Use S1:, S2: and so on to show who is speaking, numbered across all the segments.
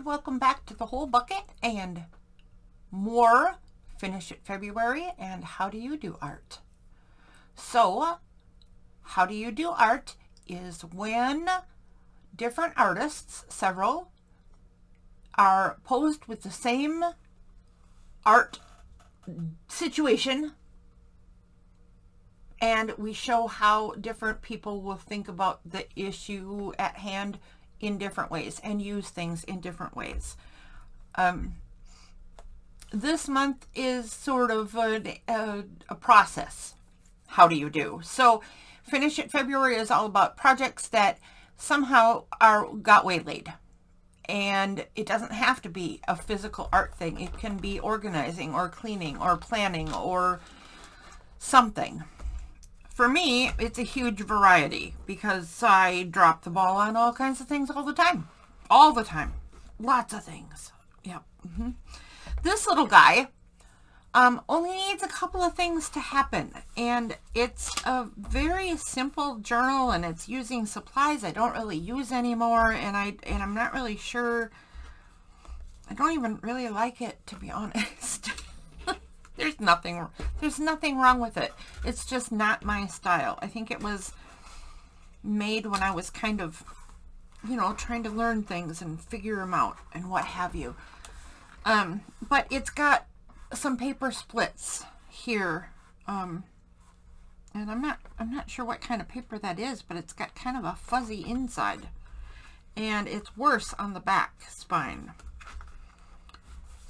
S1: and welcome back to the whole bucket and more Finish It February and How Do You Do Art. So, How Do You Do Art is when different artists, several, are posed with the same art situation, and we show how different people will think about the issue at hand in different ways and use things in different ways. This month is sort of a process. How do you do? So Finish It February is all about projects that somehow got waylaid. And it doesn't have to be a physical art thing. It can be organizing or cleaning or planning or something. For me, it's a huge variety because I drop the ball on all kinds of things all the time. All the time. Lots of things. Yep. This little guy only needs a couple of things to happen. And it's a very simple journal, and it's using supplies I don't really use anymore. And I'm not really sure. I don't even really like it, to be honest. There's nothing wrong with it. It's just not my style. I think it was made when I was kind of, trying to learn things and figure them out and what have you. But it's got some paper splits here. And I'm not sure what kind of paper that is, but it's got kind of a fuzzy inside. And it's worse on the back spine.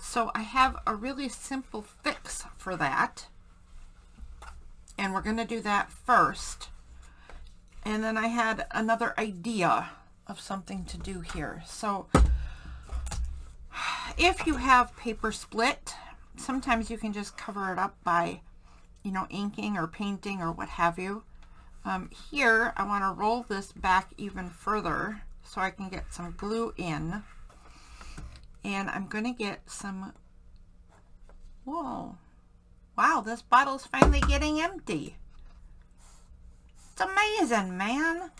S1: So I have a really simple fix for that. And we're going to do that first. And then I had another idea of something to do here. So if you have paper split, sometimes you can just cover it up by, inking or painting or what have you. Here, I want to roll this back even further so I can get some glue in. And I'm going to get some, whoa, wow, this bottle's finally getting empty. It's amazing, man.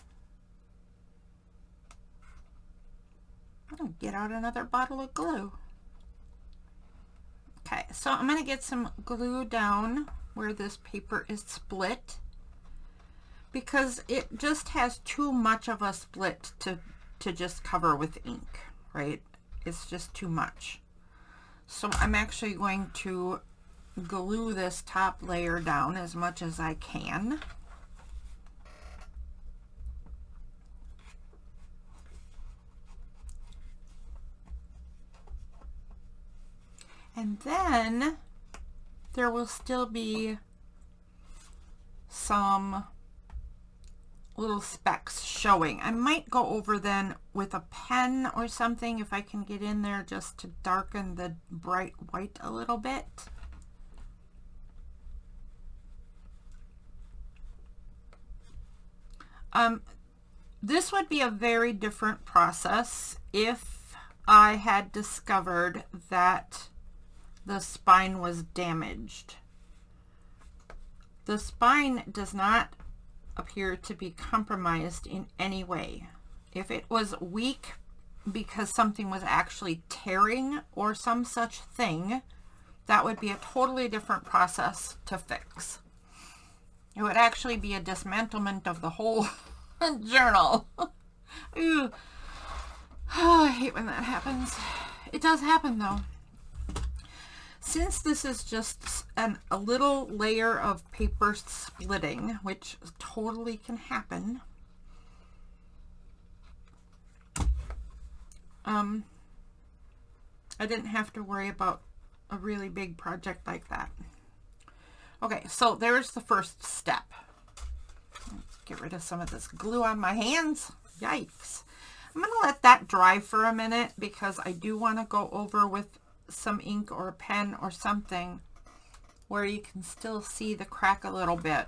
S1: I'm going to get out another bottle of glue. Okay, so I'm going to get some glue down where this paper is split, because it just has too much of a split to just cover with ink, right? It's just too much. So I'm actually going to glue this top layer down as much as I can. And then there will still be some little specks showing. I might go over then with a pen or something if I can get in there just to darken the bright white a little bit. This would be a very different process if I had discovered that the spine was damaged. The spine does not appear to be compromised in any way. If it was weak because something was actually tearing or some such thing, that would be a totally different process to fix. It would actually be a dismantlement of the whole journal. Ooh. Oh, I hate when that happens. It does happen though. Since this is just a little layer of paper splitting, which totally can happen, I didn't have to worry about a really big project like that. Okay, so there's the first step. Let's get rid of some of this glue on my hands. Yikes. I'm going to let that dry for a minute because I do want to go over with some ink or a pen or something where you can still see the crack a little bit,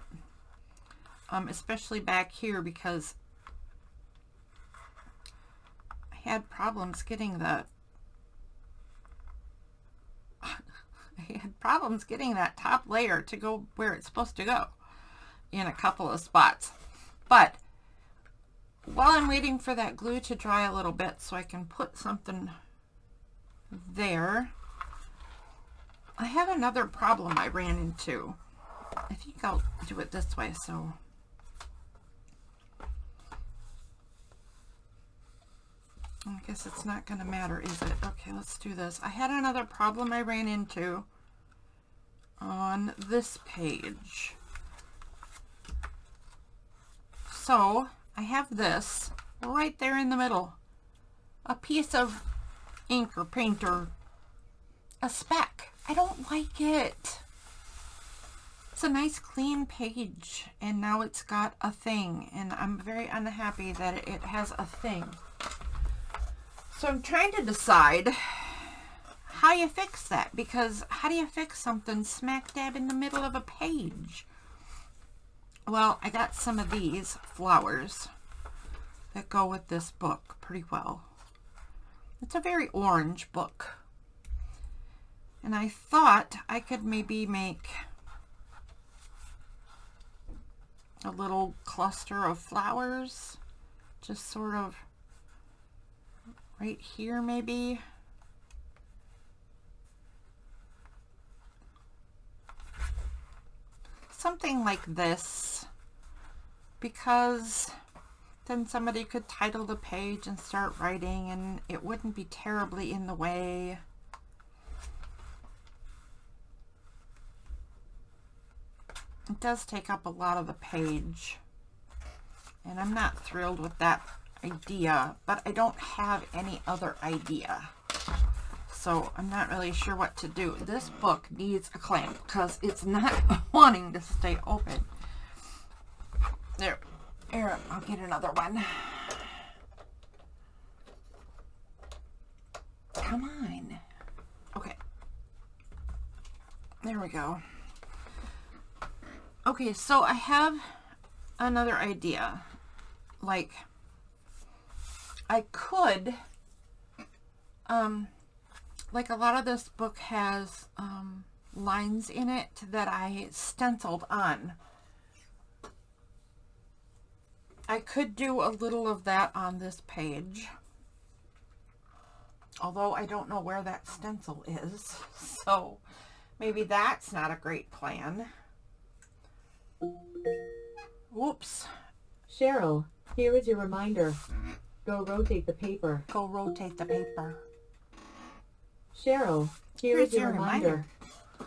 S1: especially back here, because I had problems getting that top layer to go where it's supposed to go in a couple of spots. But while I'm waiting for that glue to dry a little bit so I can put something there. I have another problem I ran into. I think I'll do it this way, so I guess it's not going to matter, is it? Okay, let's do this. I had another problem I ran into on this page. So I have this right there in the middle, a piece of ink or paint or a speck. I don't like it. It's a nice clean page, and now it's got a thing, and I'm very unhappy that it has a thing. So I'm trying to decide how you fix that, because how do you fix something smack dab in the middle of a page? Well, I got some of these flowers that go with this book pretty well. It's a very orange book. And I thought I could maybe make a little cluster of flowers, just sort of right here maybe. Something like this, because then somebody could title the page and start writing and it wouldn't be terribly in the way. It does take up a lot of the page, and I'm not thrilled with that idea, but I don't have any other idea. So I'm not really sure what to do. This book needs a clamp because it's not wanting to stay open. There, I'll get another one. Come on. Okay. There we go. Okay, so I have another idea. Like, I could, like a lot of this book has lines in it that I stenciled on. I could do a little of that on this page, although I don't know where that stencil is, so maybe that's not a great plan. Whoops.
S2: Cheryl, here is your reminder. Go rotate the paper.
S1: Go rotate the paper.
S2: Cheryl, here is your reminder.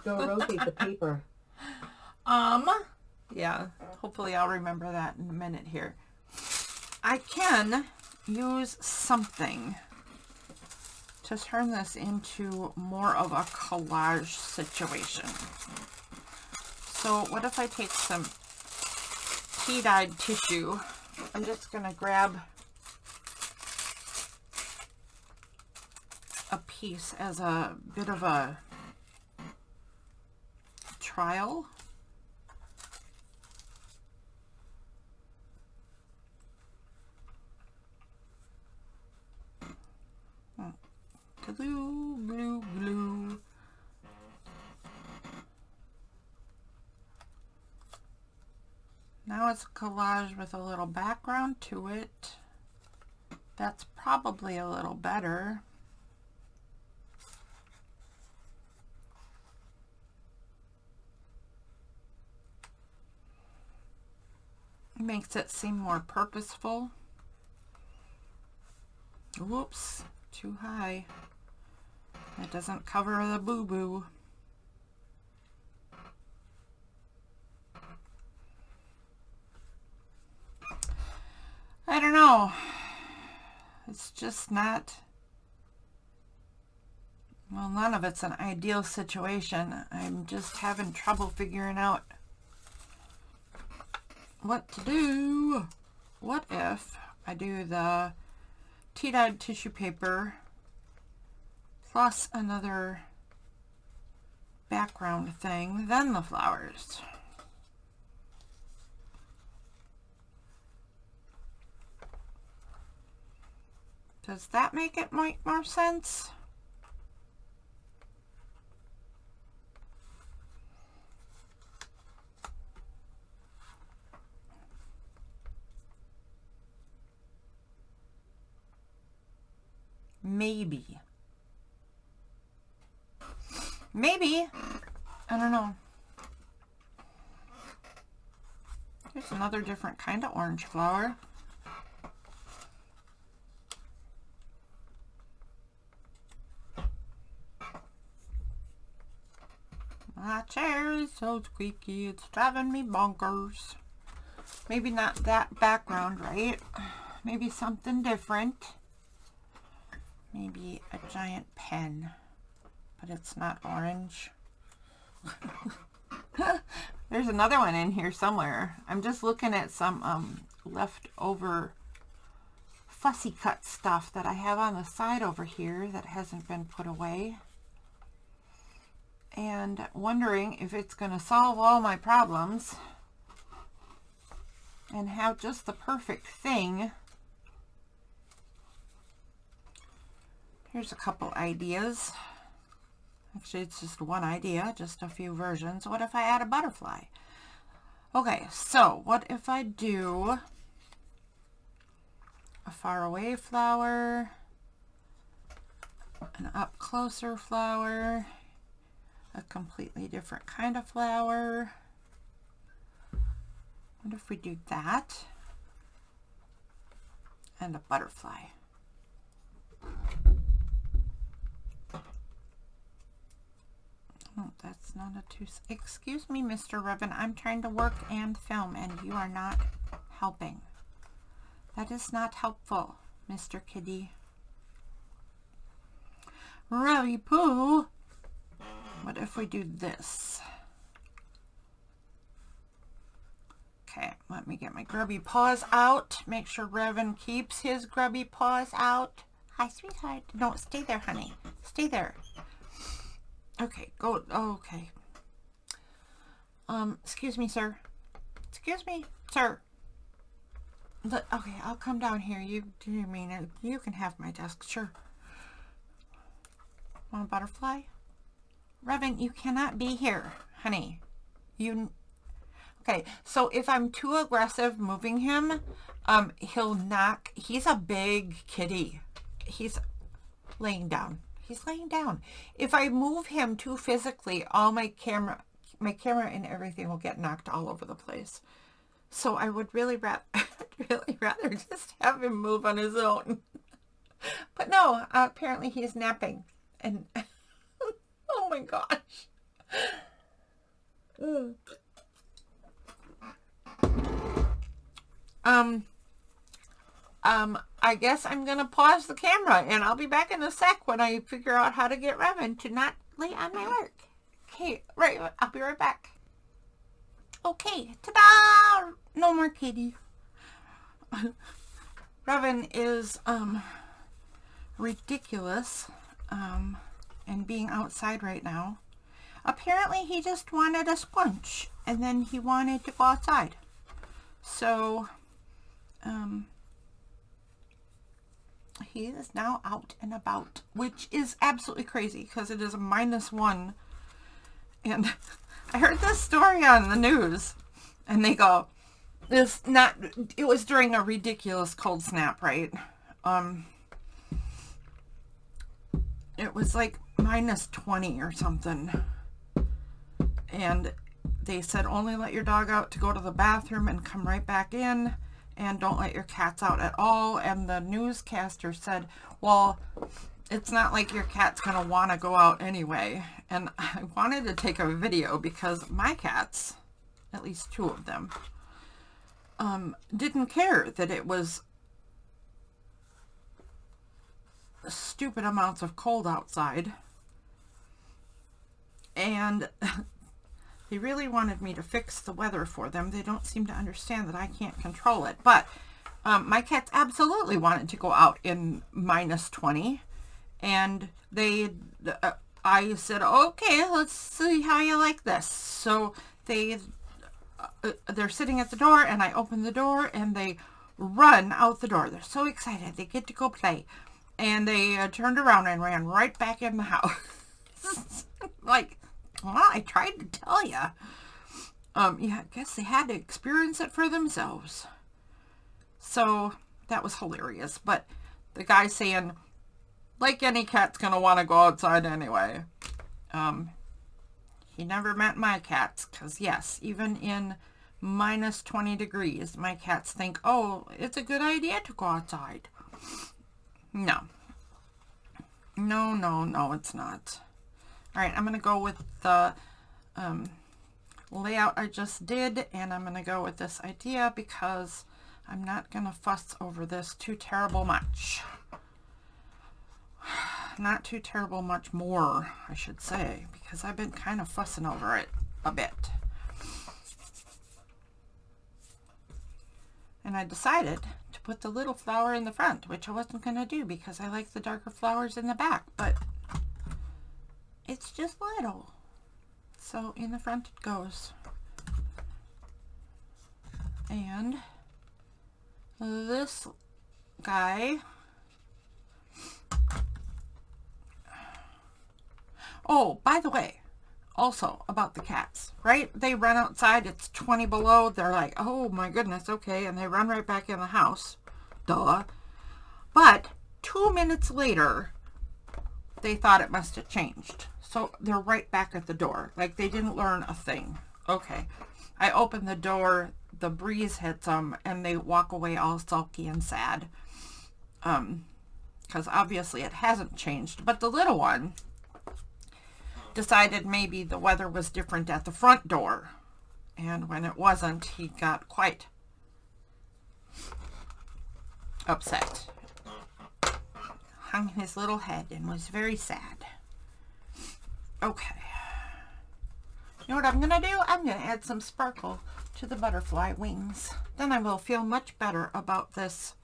S2: Go rotate the paper.
S1: Yeah, hopefully I'll remember that in a minute here. I can use something to turn this into more of a collage situation. So what if I take some tea-dyed tissue? I'm just going to grab a piece as a bit of a trial. Glue, glue, glue. Now it's a collage with a little background to it. That's probably a little better. It makes it seem more purposeful. Whoops, too high. That doesn't cover the boo-boo. I don't know. It's just not, well, none of it's an ideal situation. I'm just having trouble figuring out what to do. What if I do the tea-dyed tissue paper plus another background thing, then the flowers? Does that make it make more sense? Maybe. Maybe. I don't know. There's another different kind of orange flower. My chair is so squeaky, it's driving me bonkers. Maybe not that background, right? Maybe something different. Maybe a giant pen, but it's not orange. There's another one in here somewhere. I'm just looking at some leftover fussy cut stuff that I have on the side over here that hasn't been put away. And wondering if it's going to solve all my problems and have just the perfect thing. Here's a couple ideas. Actually, it's just one idea, just a few versions. What if I add a butterfly? Okay, so what if I do a far away flower, an up closer flower, a completely different kind of flower. What if we do that? And a butterfly. Oh, that's not a two. Excuse me, Mr. Revan. I'm trying to work and film, and you are not helping. That is not helpful, Mr. Kitty. Ravi Poo. What if we do this? Okay, let me get my grubby paws out. Make sure Revan keeps his grubby paws out. Hi, sweetheart. Don't stay there, honey. Stay there. Okay, go. Oh, okay. Excuse me, sir. Excuse me, sir. Okay, I'll come down here. You mean you can have my desk, sure. Want a butterfly? Revan, you cannot be here, honey. Okay, so if I'm too aggressive moving him, he'll knock. He's a big kitty. He's laying down. He's laying down. If I move him too physically, all my camera and everything will get knocked all over the place. So I would really rather just have him move on his own. But no, apparently he's napping. And oh my gosh. I guess I'm gonna pause the camera and I'll be back in a sec when I figure out how to get Revan to not lay on my work. Okay, right, I'll be right back. Okay, ta-da! No more kitty. Revan is ridiculous and being outside right now. Apparently he just wanted a sponge and then he wanted to go outside. So he is now out and about, which is absolutely crazy because it is a -1. And I heard this story on the news and they go, it was during a ridiculous cold snap, right? It was like -20 or something. And they said only let your dog out to go to the bathroom and come right back in, and don't let your cats out at all. And the newscaster said, well, it's not like your cat's going to want to go out anyway. And I wanted to take a video because my cats, at least 2 of them, didn't care that it was stupid amounts of cold outside. And they really wanted me to fix the weather for them. They don't seem to understand that I can't control it. But my cats absolutely wanted to go out in -20. And I said, okay, let's see how you like this. So they're sitting at the door, and I open the door, and they run out the door. They're so excited. They get to go play. And they turned around and ran right back in the house. Like, well, I tried to tell you. Yeah, I guess they had to experience it for themselves. So that was hilarious. But the guy saying, like any cat's going to want to go outside anyway. He never met my cats, because yes, even in minus 20 degrees, my cats think, oh, it's a good idea to go outside. No. No, no, no, it's not. All right, I'm going to go with the layout I just did, and I'm going to go with this idea because I'm not going to fuss over this too terrible much. Not too terrible much more, I should say, because I've been kind of fussing over it a bit. And I decided to put the little flower in the front, which I wasn't going to do because I like the darker flowers in the back, but it's just little. So in the front it goes. And this guy, oh, by the way, also about the cats, right? They run outside, it's 20 below, they're like, oh my goodness, okay, and they run right back in the house. Duh. But 2 minutes later, they thought it must have changed. So they're right back at the door, like they didn't learn a thing. Okay, I open the door, the breeze hits them, and they walk away all sulky and sad. Because obviously it hasn't changed. But the little one decided maybe the weather was different at the front door. And when it wasn't, he got quite upset. Hung his little head and was very sad. Okay. You know what I'm going to do? I'm going to add some sparkle to the butterfly wings. Then I will feel much better about this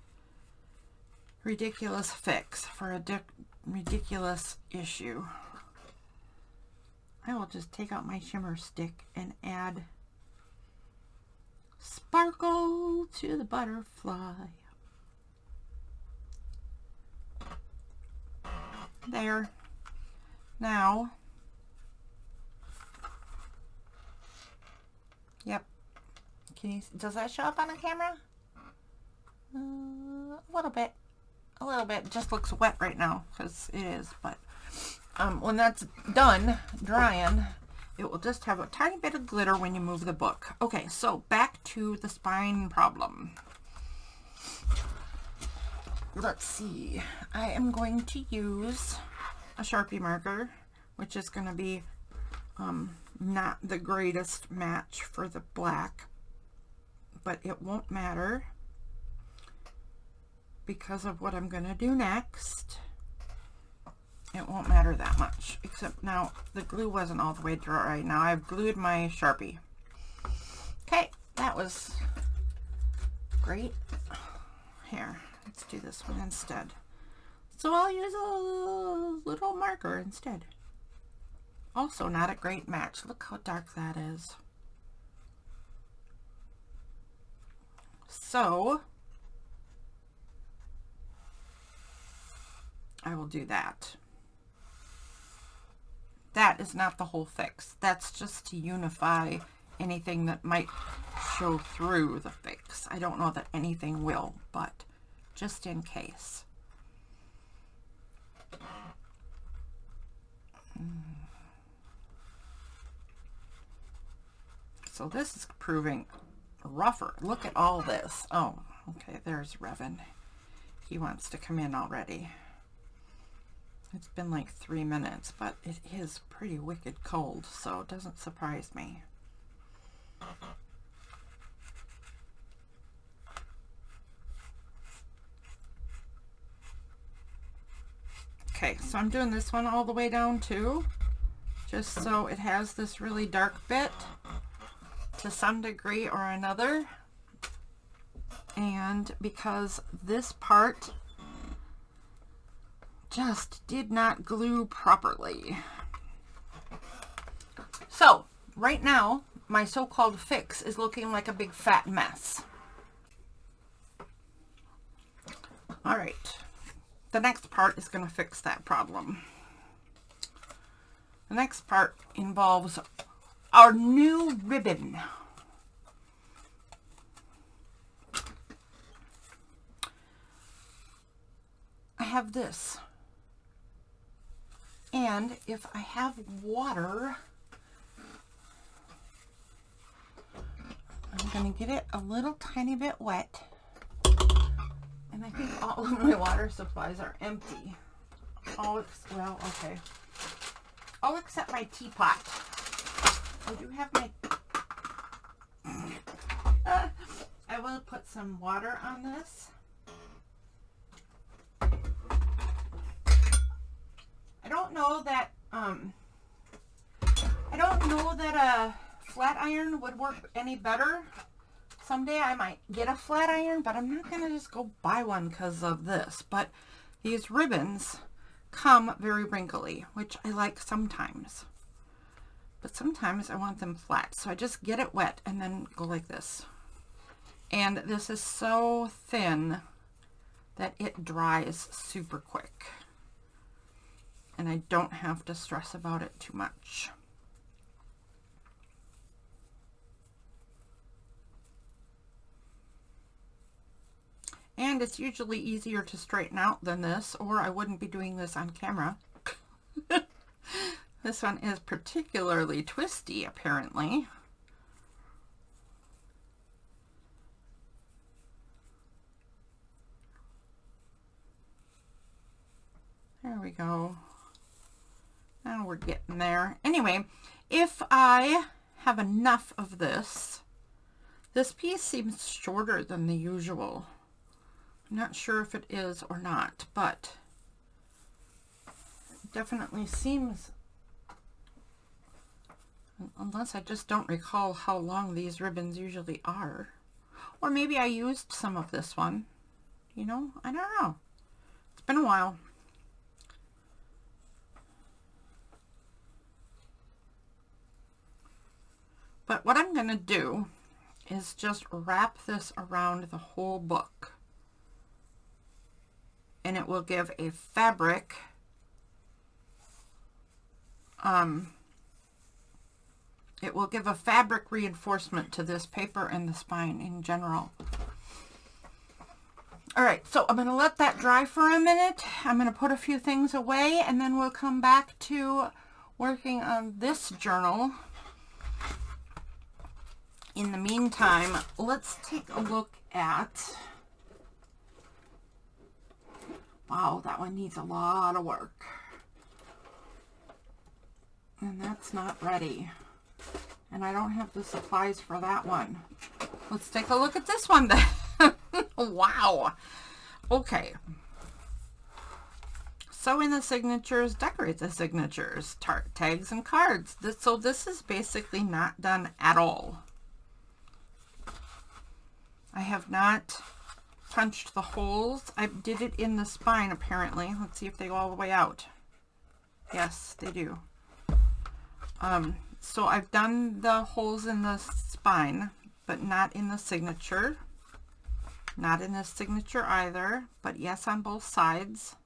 S1: ridiculous fix for a ridiculous issue. I will just take out my shimmer stick and add sparkle to the butterfly. There. Now, yep. Can you, does that show up on the camera? A little bit. A little bit. It just looks wet right now because it is, but when that's done drying, it will just have a tiny bit of glitter when you move the book. Okay, so back to the spine problem. Let's see. I am going to use a Sharpie marker, which is going to be not the greatest match for the black, but it won't matter because of what I'm going to do next. It won't matter that much, except now the glue wasn't all the way dry. Now I've glued my Sharpie. Okay, that was great. Here, let's do this one instead. So I'll use a little marker instead. Also not a great match. Look how dark that is. So I will do that. That is not the whole fix. That's just to unify anything that might show through the fix. I don't know that anything will, but just in case. So this is proving rougher. Look at all this. Oh, okay, there's Revan. He wants to come in already. It's been like 3 minutes, but it is pretty wicked cold, so it doesn't surprise me. Okay, so I'm doing this one all the way down too, just so it has this really dark bit to some degree or another. And because this part just did not glue properly. So right now my so-called fix is looking like a big fat mess. All right, the next part is going to fix that problem. The next part involves our new ribbon. I have this. And if I have water, going to get it a little tiny bit wet. And I think all of my water supplies are empty. Well, okay. All except my teapot. I do have my... I will put some water on this. I don't know that a flat iron would work any better. Someday I might get a flat iron, but I'm not going to just go buy one because of this. But these ribbons come very wrinkly, which I like sometimes. But sometimes I want them flat. So I just get it wet and then go like this. And this is so thin that it dries super quick. And I don't have to stress about it too much. And it's usually easier to straighten out than this, or I wouldn't be doing this on camera. This one is particularly twisty, apparently. There we go. Now we're getting there. Anyway, if I have enough of this, this piece seems shorter than the usual. I'm not sure if it is or not, but it definitely seems, unless I just don't recall how long these ribbons usually are. Or maybe I used some of this one. You know, I don't know. It's been a while. But what I'm going to do is just wrap this around the whole book. And it will give a fabric reinforcement to this paper and the spine in general. All right, so I'm going to let that dry for a minute. I'm going to put a few things away, and then we'll come back to working on this journal. In the meantime, let's take a look at... Wow, that one needs a lot of work. And that's not ready. And I don't have the supplies for that one. Let's take a look at this one then. Wow. Okay. Sew in the signatures, decorate the signatures, tags and cards. So this is basically not done at all. I have not punched the holes. I did it in the spine apparently. Let's see if they go all the way out. Yes, they do. So I've done the holes in the spine, but not in the signature. Not in this signature either, but yes on both sides.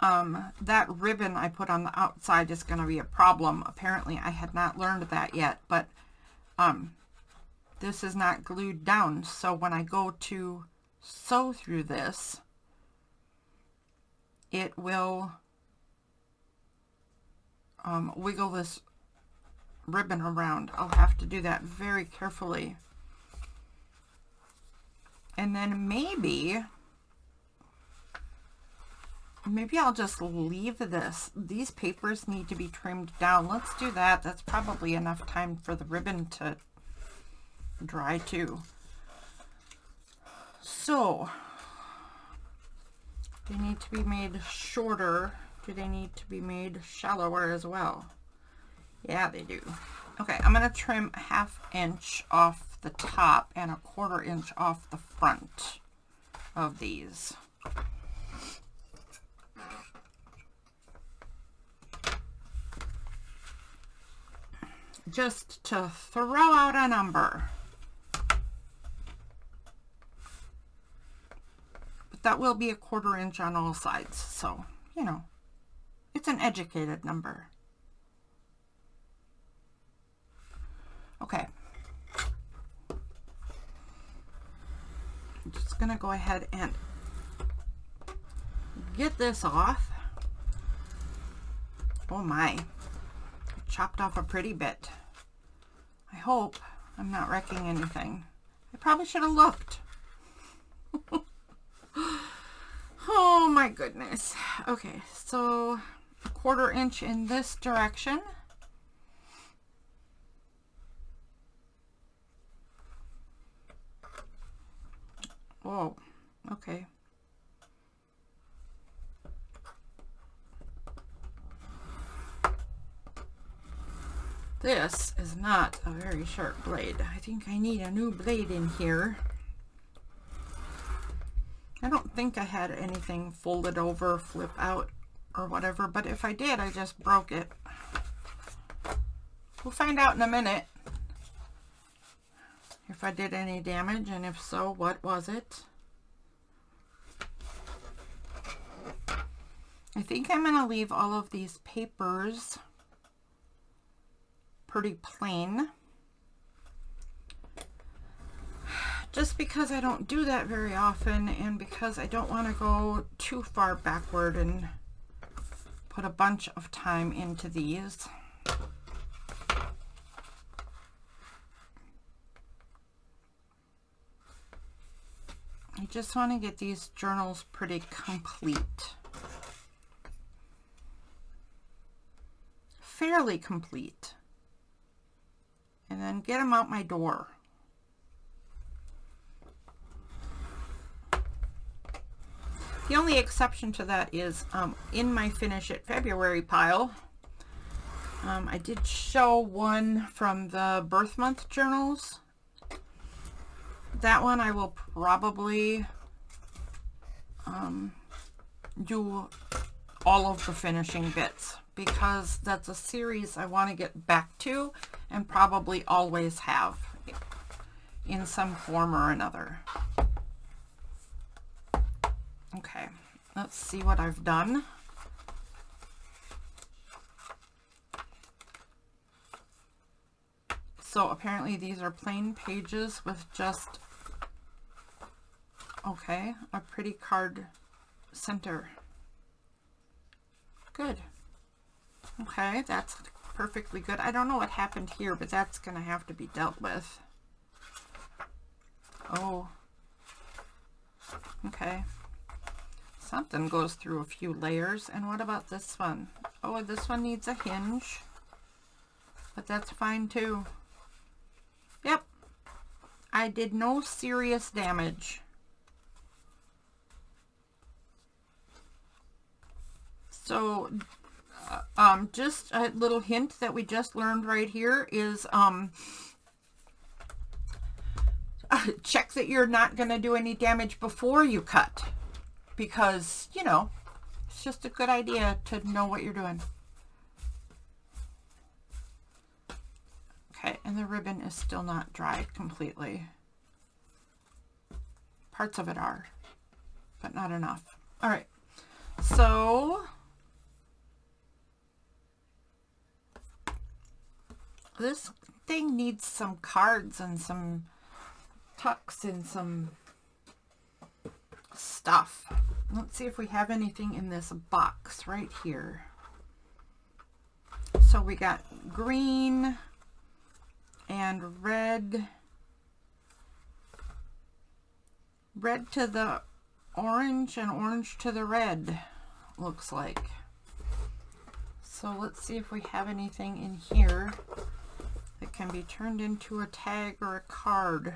S1: That ribbon I put on the outside is going to be a problem. Apparently I had not learned that yet, but this is not glued down, so when I go to sew through this, it will wiggle this ribbon around. I'll have to do that very carefully. And then maybe I'll just leave this. These papers need to be trimmed down. Let's do that. That's probably enough time for the ribbon to dry too. So they need to be made shorter. Do they need to be made shallower as well? Yeah, they do. Okay, I'm going to trim 1/2 inch off the top and 1/4 inch off the front of these. Just to throw out a number. But that will be 1/4 inch on all sides, so, you know, it's an educated number. Okay. I'm just going to go ahead and get this off. Oh my. I chopped off a pretty bit. I hope I'm not wrecking anything. I probably should have looked. Oh my goodness. Okay, so a 1/4 inch in this direction. Whoa, okay. This is not a very sharp blade. I think I need a new blade in here. I don't think I had anything folded over, flip out, or whatever, but if I did, I just broke it. We'll find out in a minute if I did any damage, and if so, what was it? I think I'm going to leave all of these papers pretty plain, just because I don't do that very often, and because I don't want to go too far backward and put a bunch of time into these. I just want to get these journals pretty complete. Fairly complete. And then get them out my door. The only exception to that is in my Finish It February pile, I did show one from the birth month journals. That one I will probably do all of the finishing bits, because that's a series I want to get back to and probably always have in some form or another. Okay, let's see what I've done. So apparently these are plain pages with just, okay, a pretty card center. Good. Okay, that's perfectly good. I don't know what happened here, but that's going to have to be dealt with. Oh. Okay. Something goes through a few layers. And what about this one? Oh, this one needs a hinge. But that's fine too. Yep. I did no serious damage. So, just a little hint that we just learned right here is check that you're not going to do any damage before you cut, because, you know, it's just a good idea to know what you're doing. Okay, and the ribbon is still not dried completely. Parts of it are, but not enough. All right, so this thing needs some cards and some tucks and some stuff. Let's see if we have anything in this box right here. So we got green and red. Red to the orange and orange to the red, looks like. So let's see if we have anything in here that can be turned into a tag or a card.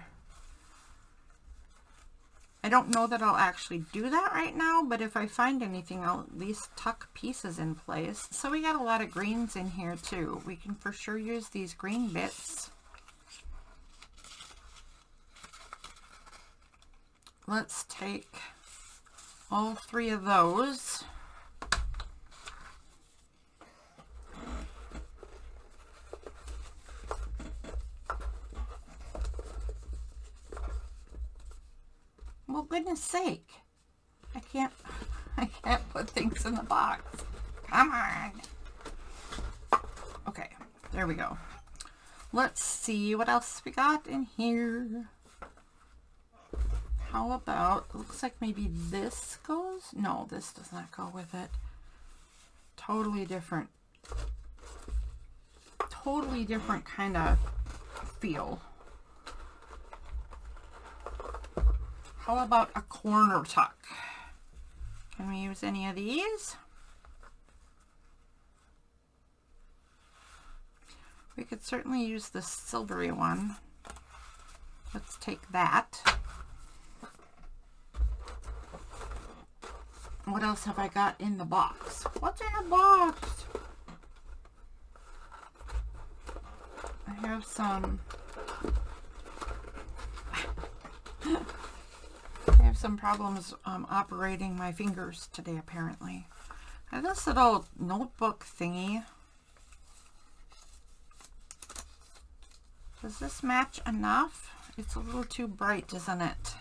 S1: I don't know that I'll actually do that right now, but if I find anything, I'll at least tuck pieces in place. So we got a lot of greens in here too. We can for sure use these green bits. Let's take all 3 of those. Well, goodness sake. I can't put things in the box. Come on. Okay, there we go. Let's see what else we got in here. How about, looks like maybe this goes? No, this does not go with it. Totally different kind of feel. How about a corner tuck? Can we use any of these? We could certainly use the silvery one. Let's take that. What else have I got in the box? What's in the box? I have some problems operating my fingers today, apparently. I have this little notebook thingy. Does this match enough? It's a little too bright, isn't it?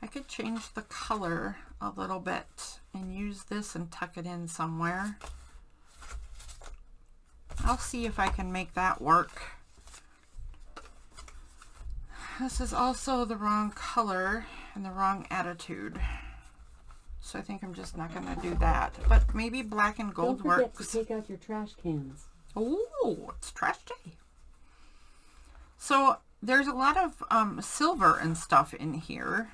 S1: I could change the color a little bit and use this and tuck it in somewhere. I'll see if I can make that work. This is also the wrong color and the wrong attitude. So I think I'm just not going to do that. But maybe black and gold works.
S2: Don't forget to take out your trash cans.
S1: Oh, it's trash day. So there's a lot of silver and stuff in here,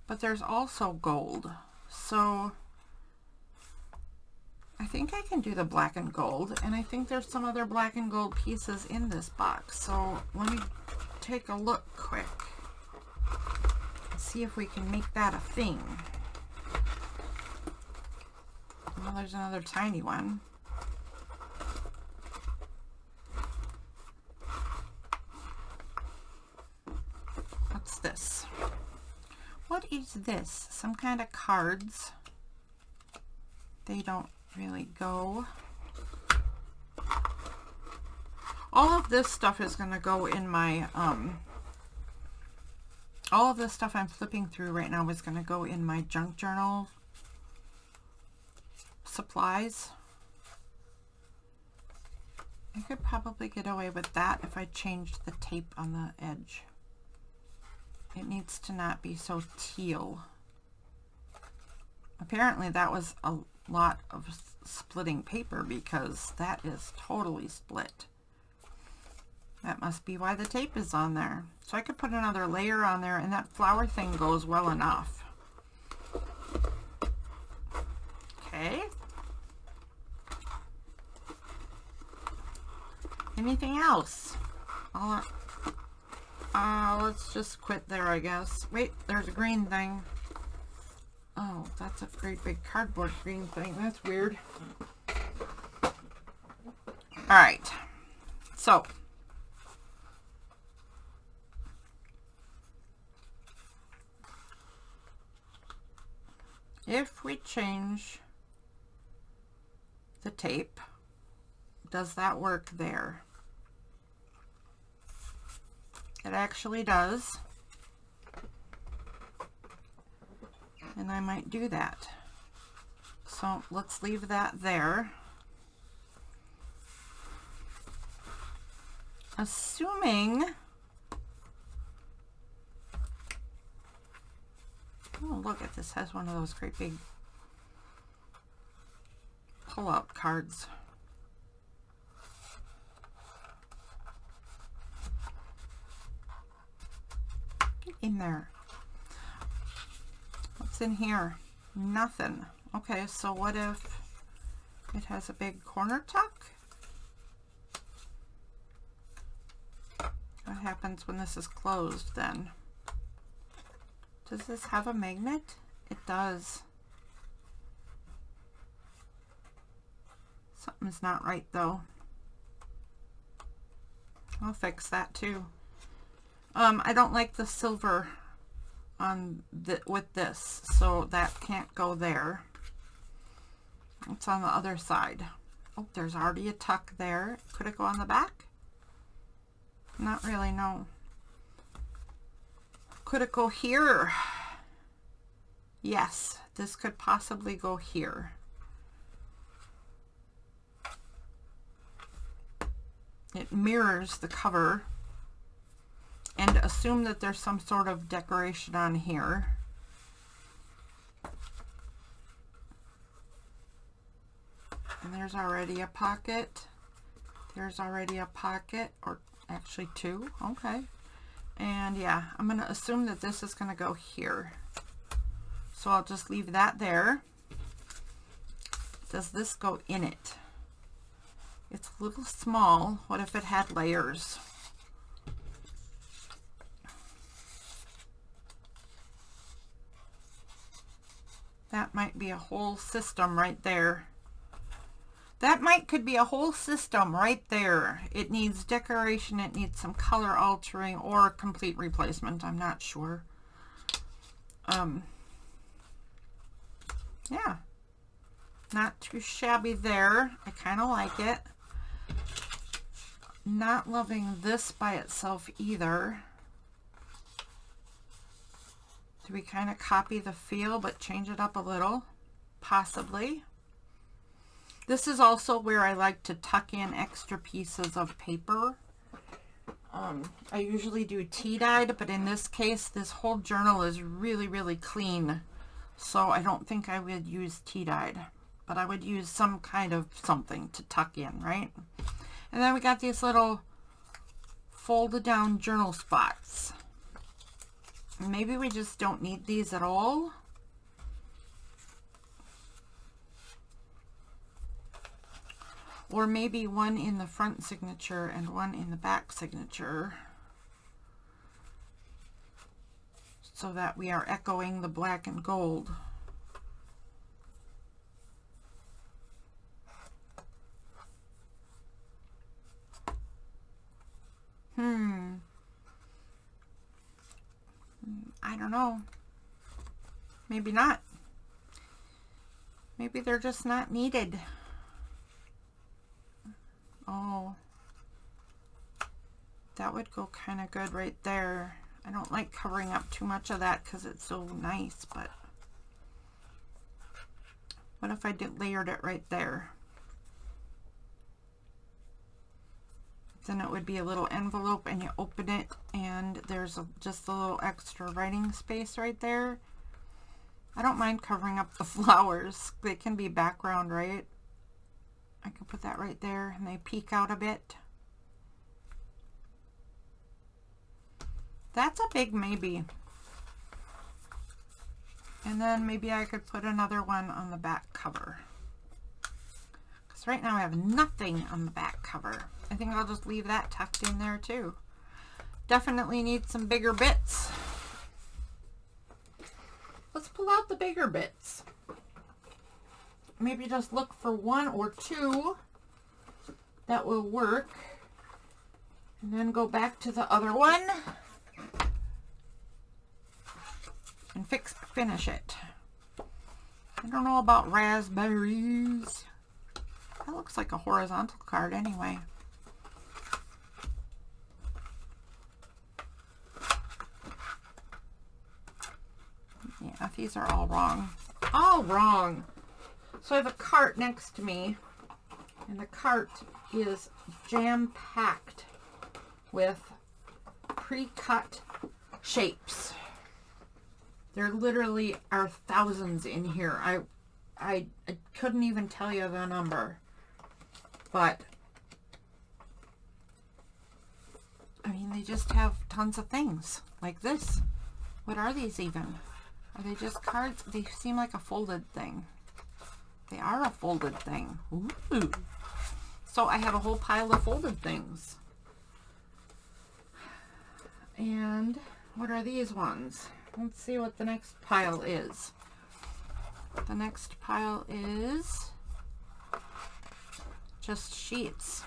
S1: but there's also gold. So I think I can do the black and gold, and I think there's some other black and gold pieces in this box. So let me take a look quick and see if we can make that a thing. Well, there's another tiny one. What's this? What is this? Some kind of cards. They don't really go. All of this stuff is going to go in my, all of this stuff I'm flipping through right now is going to go in my junk journal supplies. I could probably get away with that if I changed the tape on the edge. It needs to not be so teal. Apparently that was a lot of splitting paper because that is totally split. That must be why the tape is on there. So I could put another layer on there and that flower thing goes well enough. Okay. Anything else? Let's just quit there, I guess. Wait, there's a green thing. Oh, that's a great big cardboard green thing. That's weird. All right. So, if we change the tape, does that work there? It actually does. And I might do that. So let's leave that there. Assuming, oh look at this, has one of those great big pull-out cards. Get in there. What's in here? Nothing. Okay, so what if it has a big corner tuck? What happens when this is closed then? Does this have a magnet? It does. Something's not right though. I'll fix that too. I don't like the silver on with this, so that can't go there. It's on the other side. Oh, there's already a tuck there. Could it go on the back? Not really, no. Could it go here? Yes, this could possibly go here. It mirrors the cover. And assume that there's some sort of decoration on here. And there's already a pocket. There's already a pocket, or actually two. Okay. And yeah, I'm going to assume that this is going to go here. So I'll just leave that there. Does this go in it? It's a little small. What if it had layers? That might be a whole system right there. Could be a whole system right there. It needs decoration, it needs some color altering, or complete replacement. I'm not sure. Yeah. Not too shabby there. I kind of like it. Not loving this by itself either. Do we kind of copy the feel but change it up a little? Possibly. This is also where I like to tuck in extra pieces of paper. I usually do tea-dyed, but in this case, this whole journal is really, really clean. So I don't think I would use tea-dyed, but I would use some kind of something to tuck in, right? And then we got these little folded down journal spots. Maybe we just don't need these at all. Or maybe one in the front signature and one in the back signature, so that we are echoing the black and gold. I don't know. Maybe not. Maybe they're just not needed. Oh, that would go kind of good right there. I don't like covering up too much of that because it's so nice, but what if I layered it right there? Then it would be a little envelope and you open it and there's just a little extra writing space right there. I don't mind covering up the flowers. They can be background, right? I can put that right there and they peek out a bit. That's a big maybe. And then maybe I could put another one on the back cover. Because right now I have nothing on the back cover. I think I'll just leave that tucked in there too. Definitely need some bigger bits. Let's pull out the bigger bits. Maybe just look for one or two that will work. And then go back to the other one. And finish it. I don't know about raspberries. That looks like a horizontal card anyway. Yeah, these are all wrong. All wrong. So I have a cart next to me, and the cart is jam-packed with pre-cut shapes. There literally are thousands in here. I couldn't even tell you the number, but I mean, they just have tons of things like this. What are these even? Are they just cards? They seem like a folded thing. They are a folded thing. Ooh. So I have a whole pile of folded things. And what are these ones? Let's see what the next pile is. The next pile is just sheets.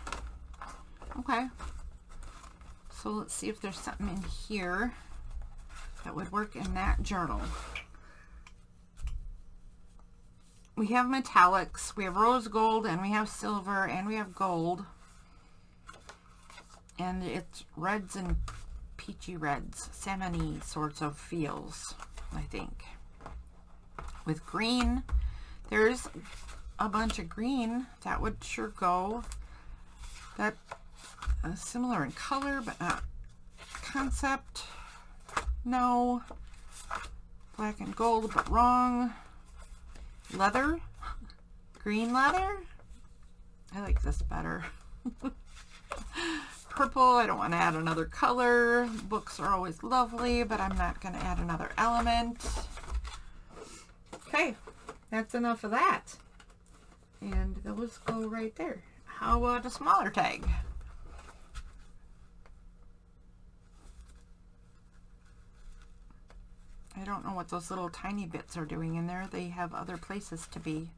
S1: Okay. So let's see if there's something in here that would work in that journal. We have metallics, we have rose gold, and we have silver, and we have gold. And it's reds and peachy reds, salmon-y sorts of feels, I think. With green, there's a bunch of green that would sure go. That similar in color, but not concept. No. Black and gold, but wrong. Leather. Green leather. I like this better. purple. I don't want to add another color. Books are always lovely, but I'm not going to add another element. Okay, that's enough of that. And those go right there. How about a smaller tag? I don't know what those little tiny bits are doing in there. They have other places to be.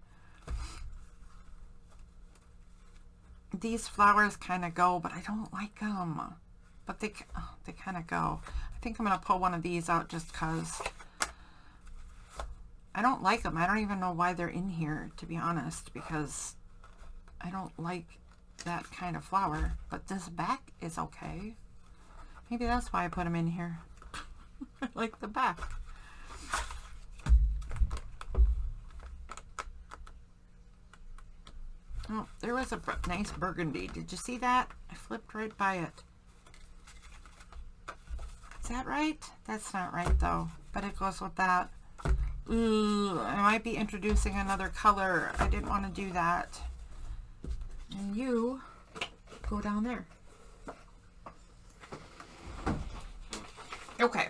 S1: These flowers kind of go, but I don't like them. But they kind of go. I think I'm going to pull one of these out just because I don't like them. I don't even know why they're in here, to be honest, because I don't like that kind of flower. But this back is okay. Maybe that's why I put them in here. I like the back. Oh, there was a nice burgundy. Did you see that? I flipped right by it. Is that right? That's not right though, but it goes with that. Ooh, I might be introducing another color. I didn't want to do that. And you go down there. Okay,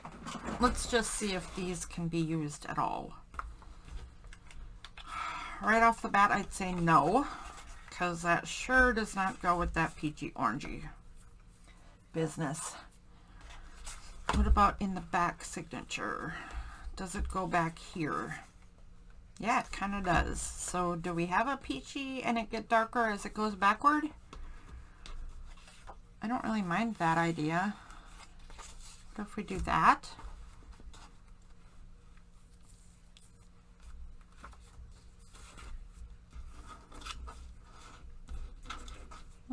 S1: let's just see if these can be used at all. Right off the bat, I'd say no, because that sure does not go with that peachy orangey business. What about in the back signature? Does it go back here? Yeah, it kind of does. So do we have a peachy and it get darker as it goes backward? I don't really mind that idea. What if we do that?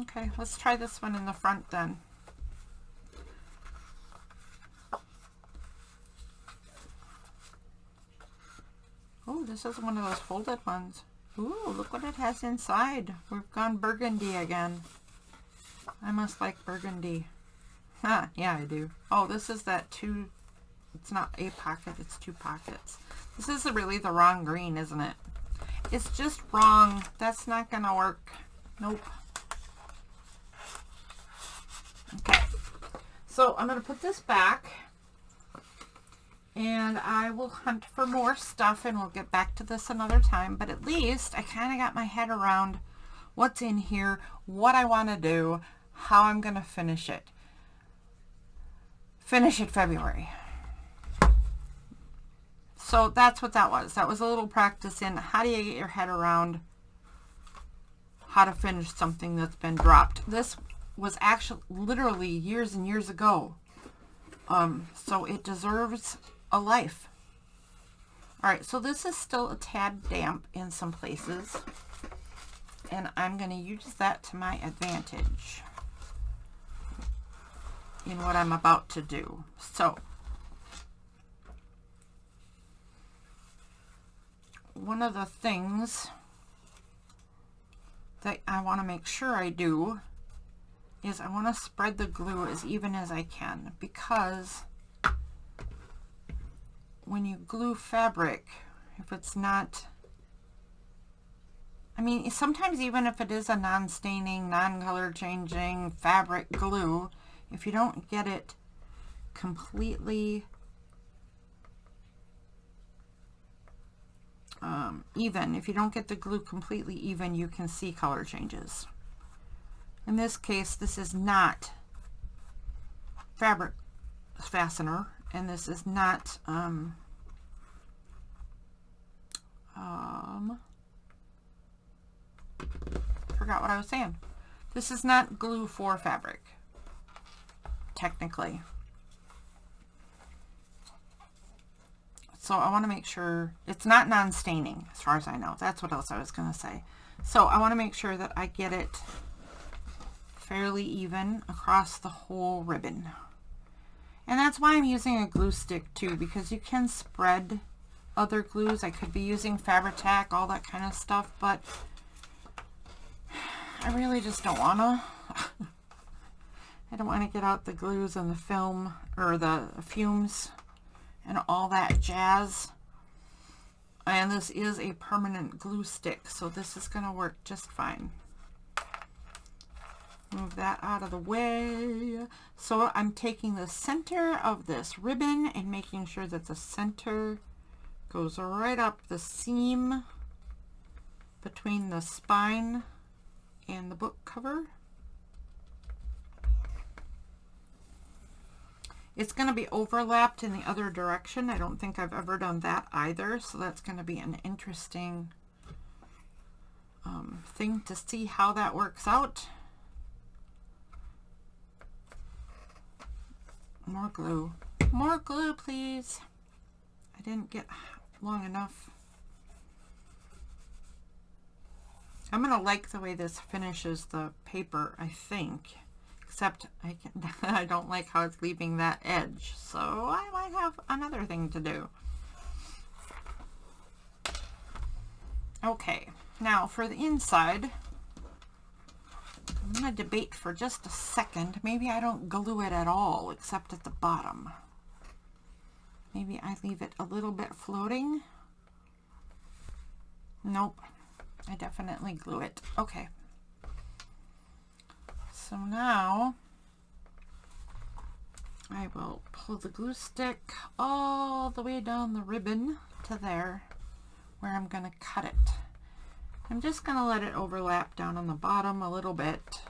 S1: Okay, let's try this one in the front then. Oh, this is one of those folded ones. Ooh, look what it has inside. We've gone burgundy again. I must like burgundy. Huh, yeah, I do. Oh, this is that two, it's not a pocket, it's two pockets. This is really the wrong green, isn't it? It's just wrong. That's not gonna work. Nope. Okay, so I'm gonna put this back and I will hunt for more stuff and we'll get back to this another time, but at least I kind of got my head around what's in here, what I want to do, how I'm gonna finish it. Finish it February. So that's what that was. That was a little practice in how do you get your head around how to finish something that's been dropped. This was actually literally years and years ago. So it deserves a life. All right, so this is still a tad damp in some places, and I'm going to use that to my advantage in what I'm about to do. So one of the things that I want to make sure I do is I want to spread the glue as even as I can, because when you glue fabric, if it's not, I mean, sometimes even if it is a non-staining, non-color changing fabric glue, if you don't get it completely even, if you don't get the glue completely even, you can see color changes. In this case, this is not fabric fastener, and this is not forgot what I was saying. This is not glue for fabric, technically. So I want to make sure it's not non-staining, as far as I know. That's what else I was going to say. So I want to make sure that I get it fairly even across the whole ribbon. And that's why I'm using a glue stick too, because you can spread other glues. I could be using Fabri-Tac, all that kind of stuff, but I really just don't want to. I don't want to get out the glues and the film, or the fumes and all that jazz. And this is a permanent glue stick, so this is going to work just fine. Move that out of the way. So I'm taking the center of this ribbon and making sure that the center goes right up the seam between the spine and the book cover. It's going to be overlapped in the other direction. I don't think I've ever done that either, so that's going to be an interesting thing to see how that works out. More glue. More glue, please. I didn't get long enough. I'm going to like the way this finishes the paper, I think. Except I don't like how it's leaving that edge. So I might have another thing to do. Okay, now for the inside, I'm going to debate for just a second. Maybe I don't glue it at all, except at the bottom. Maybe I leave it a little bit floating. Nope, I definitely glue it. Okay. So now I will pull the glue stick all the way down the ribbon to there where I'm going to cut it. I'm just going to let it overlap down on the bottom a little bit.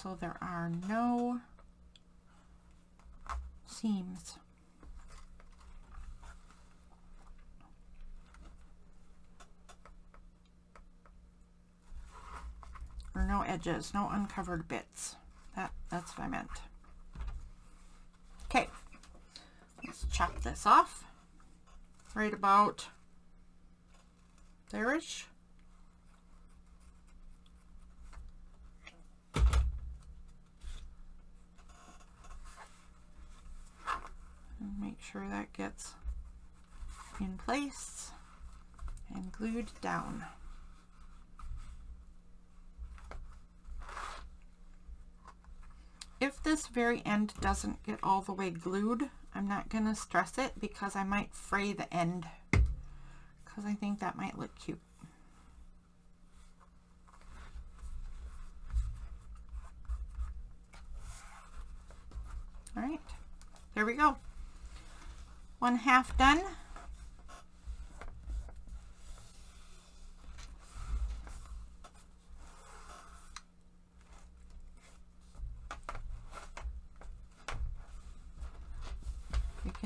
S1: So there are no seams. Or no edges, no uncovered bits. That's what I meant. Okay, let's chop this off right about there-ish. And make sure that gets in place and glued down. If this very end doesn't get all the way glued, I'm not going to stress it because I might fray the end because I think that might look cute. All right, there we go. One half done.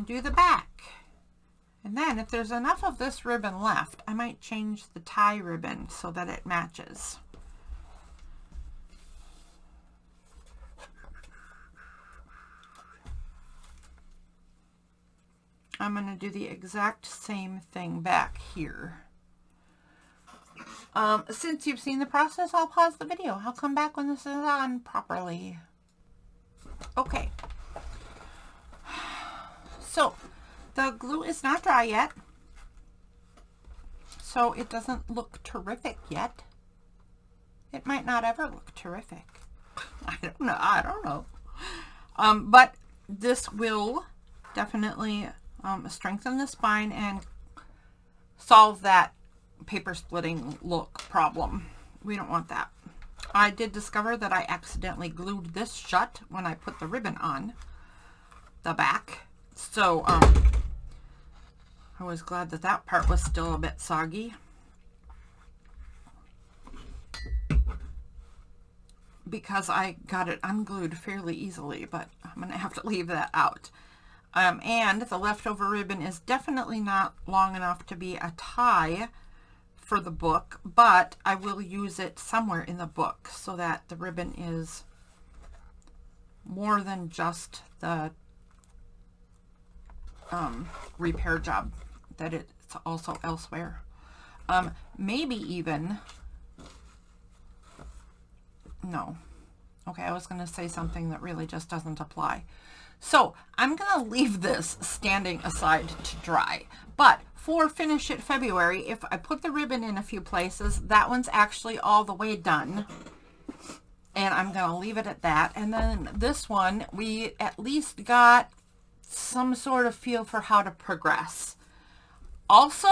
S1: Do the back, and then if there's enough of this ribbon left, I might change the tie ribbon so that it matches. I'm going to do the exact same thing back here. Since you've seen the process, I'll pause the video. I'll come back when this is on properly. Okay. So the glue is not dry yet, so it doesn't look terrific yet. It might not ever look terrific. I don't know. But this will definitely strengthen the spine and solve that paper splitting look problem. We don't want that. I did discover that I accidentally glued this shut when I put the ribbon on the back. So, I was glad that that part was still a bit soggy. Because I got it unglued fairly easily, but I'm going to have to leave that out. And the leftover ribbon is definitely not long enough to be a tie for the book, but I will use it somewhere in the book so that the ribbon is more than just the repair job, that it's also elsewhere. Maybe even, no. Okay, I was going to say something that really just doesn't apply. So I'm going to leave this standing aside to dry. But for Finish It February, if I put the ribbon in a few places, that one's actually all the way done. And I'm going to leave it at that. And then this one, we at least got some sort of feel for how to progress. Also,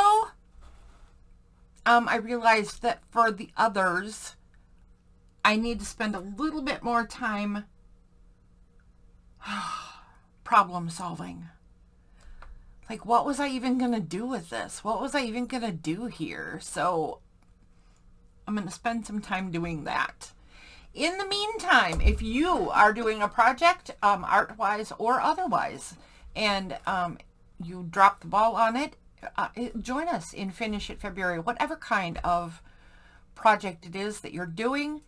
S1: I realized that for the others, I need to spend a little bit more time problem solving. Like, what was I even going to do with this? What was I even going to do here? So I'm going to spend some time doing that. In the meantime, if you are doing a project, art-wise or otherwise, and you drop the ball on it, join us in Finish It February. Whatever kind of project it is that you're doing,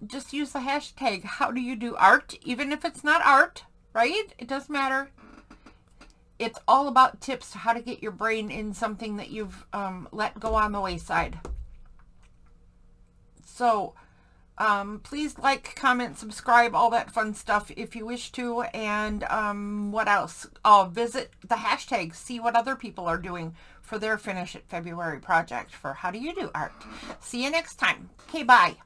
S1: just use the hashtag, how do you do art? Even if it's not art, right? It doesn't matter. It's all about tips to how to get your brain in something that you've let go on the wayside. So please like, comment, subscribe, all that fun stuff if you wish to. And what else? Visit the hashtag, see what other people are doing for their Finish It February project for how do you do art. See you next time. Okay, bye.